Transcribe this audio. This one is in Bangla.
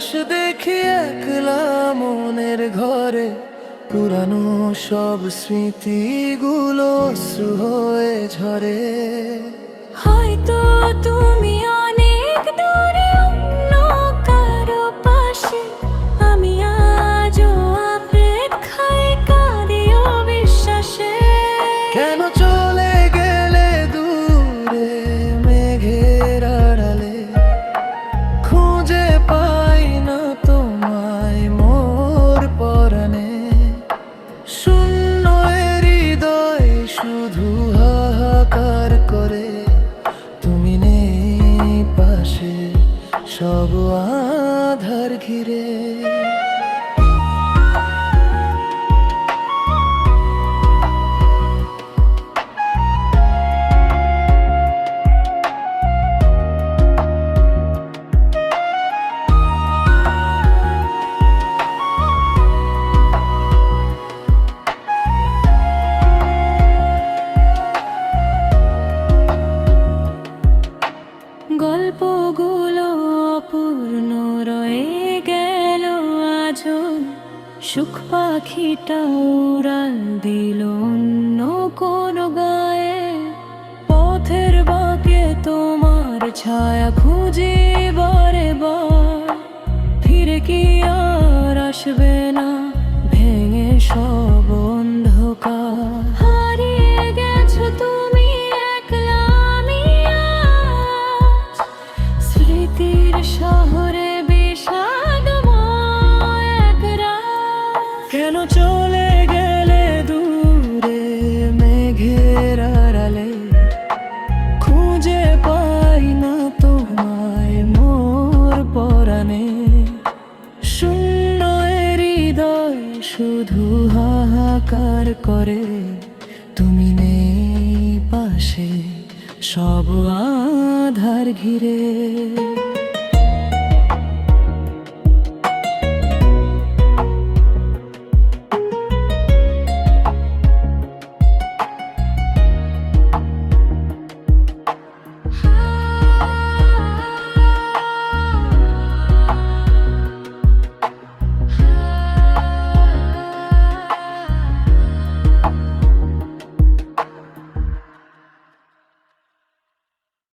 আকাশ দেখি একলা মনের ঘরে, পুরানো সব স্মৃতিগুলো অশ্রু হয়ে ঝরে। হয়তো তুমি অনেক দূরে অন্য কারো পাশে, আমি আজও অপেক্ষায় কাঁদি অবিশ্বাসে। কেন চলে গেলে দূরে মেঘের আড়ালে, খুঁজে পাই না তোমায় মোর পরাণে। শূন্য হৃদয় শুধু হাহাকার করে, তুমি নেই পাশে, সব আধার ঘিরে। গল্পগুলো অপূর্ণ রয়ে গেল আজও, সুখ পাখিটা উড়াল দিল অন্য কোনো গায়ে। পথের বাঁকে তোমার ছায়া খুঁজি বারে বার, ফিরে কি আর আসবে না ভেঙে সব অন্ধকার। হারিয়ে গেছো তুমি একলা, আমি আজ স্মৃতির শহরে বিষাদময় এক রাত। কেন চলে গেলে দূরে মেঘের আড়ালে, খুঁজে পাই না তোমায় মোর পরাণে। শূন্য হৃদয় শুধু হাহাকার করে, তুমি নেই পাশে, সব আধার ঘিরে।